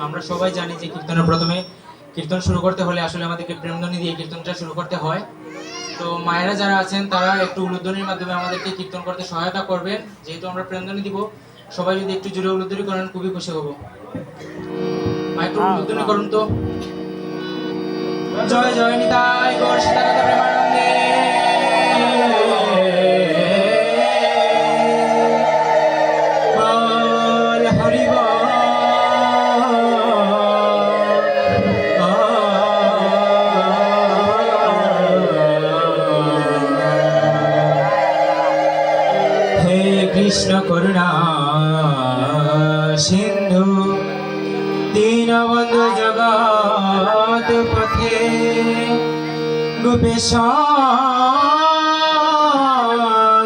আমরা সবাই জানি যে কীর্তনের প্রথমে কীর্তন শুরু করতে হলে আসলে আমাদেরকে প্রেমধ্বনি দিয়ে কীর্তনটা শুরু করতে হয়। তো মায়েরা যারা আছেন তারা একটু উলুধ্বনির মাধ্যমে আমাদেরকে কীর্তন করতে সহায়তা করবেন। যেহেতু আমরা প্রেমধ্বনি দিব, সবাই যদি একটু জোরে উলুধ্বনি করেন খুবই খুশি হব। মা একটু উলুধ্বনি করুন তো। জয় জয় নিতাই গৌর সীতানাথ প্রেমানন্দে। বল হরি বল। হে কৃষ্ণ করুণা সিন্ধু দীনবন্ধু জগৎ পথে গোপেশ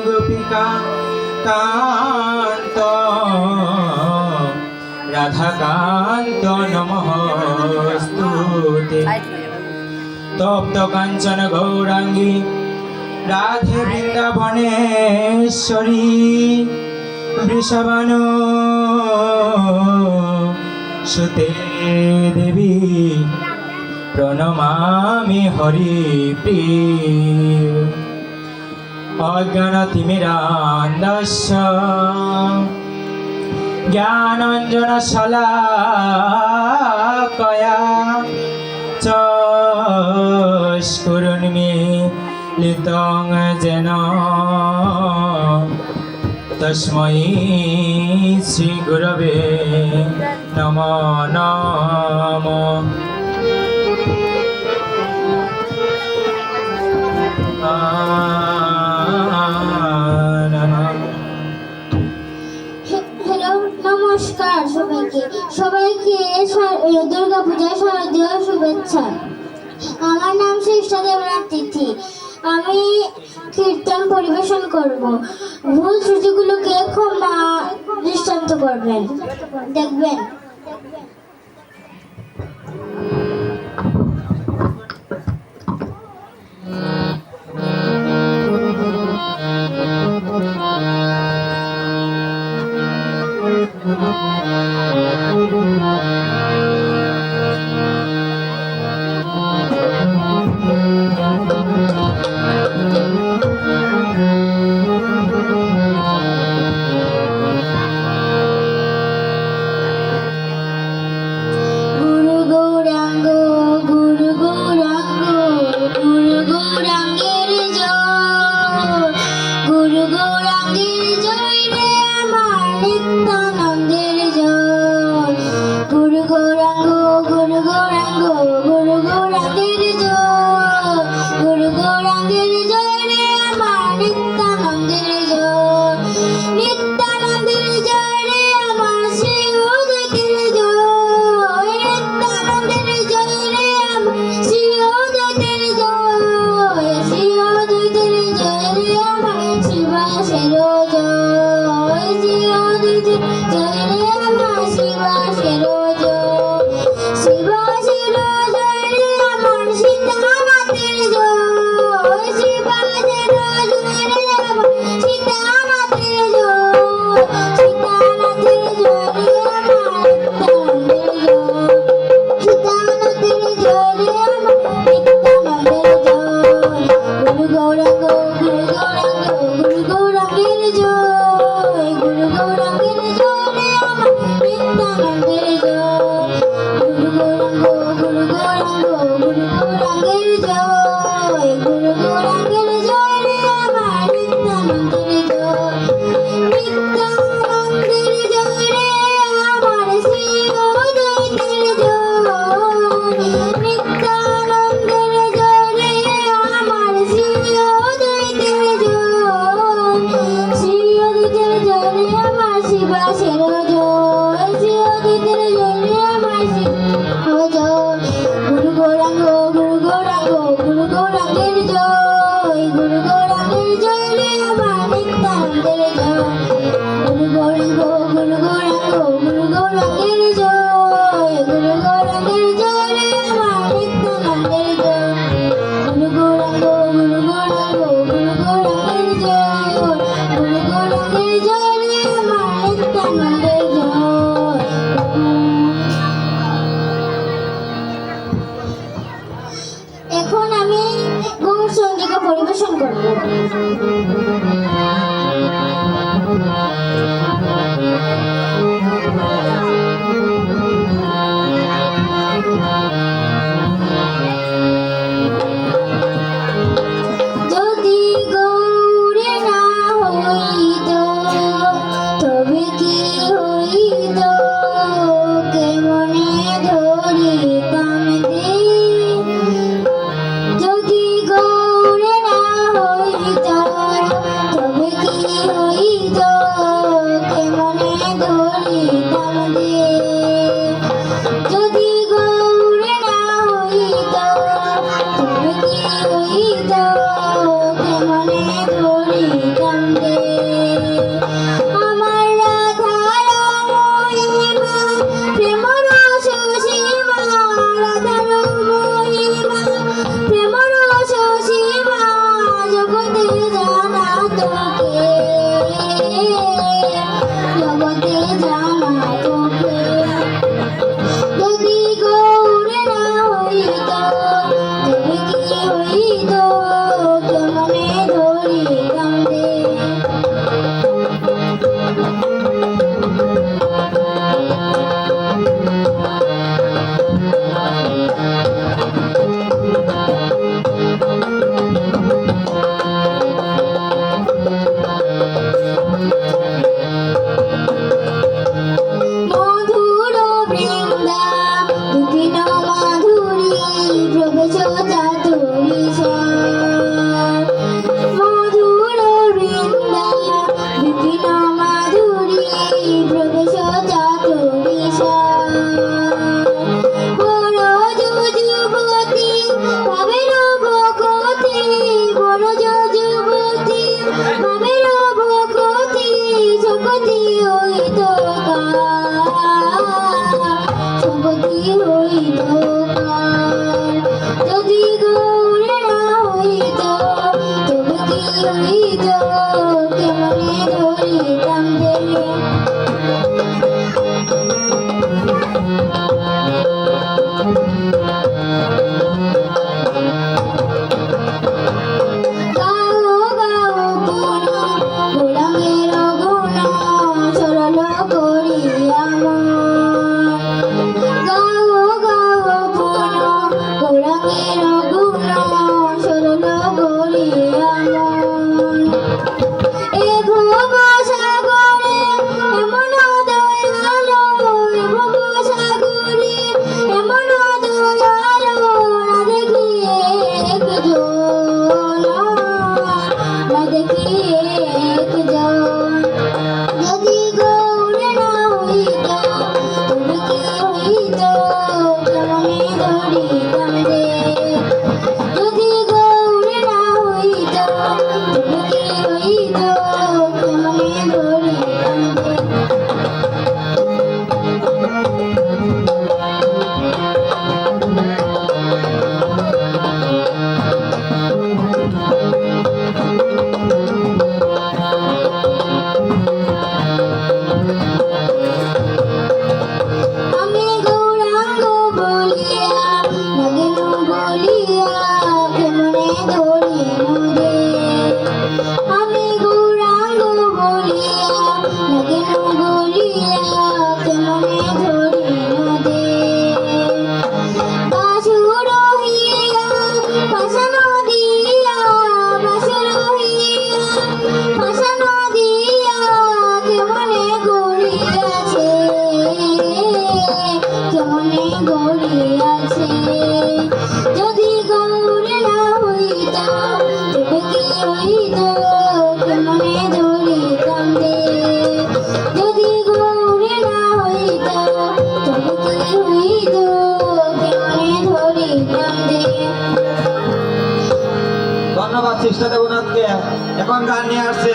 গোপিকা কান্ত রাধাকান্ত নমস্তুতে। তপ্ত কাঞ্চন গৌরাঙ্গী রাধে বৃন্দাবনেশ্বরী বৃষভানু সুতে দেবী প্রণমামি হরিপ্রিয়। অজ্ঞানতিমিরান্ধস্য জ্ঞানাঞ্জনশলাকয়া চক্ষুरुन्मीलितं येन तस्मै श्रीगुरवे नमो नमः। হ্যালো, নমস্কার সবাইকে। দুর্গা পূজার শারদীয় শুভেচ্ছা। আমার নাম শ্রেষ্ঠা দেবনাথ তিথি। আমি কীর্তন পরিবেশন করব। ভুল ত্রুটিগুলোকে ক্ষমা দৃষ্টান্ত করবেন, দেখবেন। করব। যদি গৌরে না হইত তবে কি হইত, কেমনে ধরিতাম দিন। যদি গৌরে না হইত তবে কি হইত, কেমনে ধরিতাম দিন। যদি গৌরে না হইত তবে কি হইত, কেমনে ধরিতাম দিন। আমার রাধার মহিমা প্রেম রস সীমা, রাধার মহিমা প্রেম রস সীমা, জগতে জানা তোকে, জগতে জানা তোকে। যদি গৌরে না হইত তবে কি হইত, কেমনে ধরিতাম দিন। মধুর বৃন্দা বিপিন মাধুরী প্রবেশ চাতুরী স্বর। মধুর বৃন্দা বিপিন মাধুরী প্রবেশ চাতুরী স্বর। বড় যুবতী ভাবের ভকতি, বড় যুবতী ভাবের ভকতি, জগতি হইত জগতি হইত। যদি গৌরে না হইত তবে কি হইত, কেমনে ধরিতাম দিন। গাও গাও পুন গোলামের গুণ, সরল করিয়া মন। গাও গাও পুন গোলামের গুণ, সরল করিয়া মন। এ ভব সাগরে এমন দয়ালো, এ ভব সাগরে এমন দয়ালো, না দেখি একজন, না দেখি একজন। যদি গৌরে না হইত তবে কি হইত, কেমনে ধরিতাম দিন। যদি গৌরে না হইত তবে কি হইত, কেমনে ধরিতাম দিন। আমি গৌরাঙ্গ বলিয়া নাগেন বলিয়া, কেমনে ধরিনু দিন। আমি গৌরাঙ্গ বলিয়া নাগেন বলিয়া, কেমনে ধরিনু দিন। বাসুর হইয়া পাশান দিয়া, বাসুর হইয়া পাশান দিয়া, কেমনে গড়িয়াছে, কেমনে গড়িয়াছে। যদি গৌরে না হইত তবে কি হইত, কেমনে ধরিতাম দিন। যদি গৌরে না হইত তবে কি হইত, কেমনে ধরিতাম দিন। ধন্যবাদ সিস্টার দেবনাথকে। এখন গান নিয়ে আসছে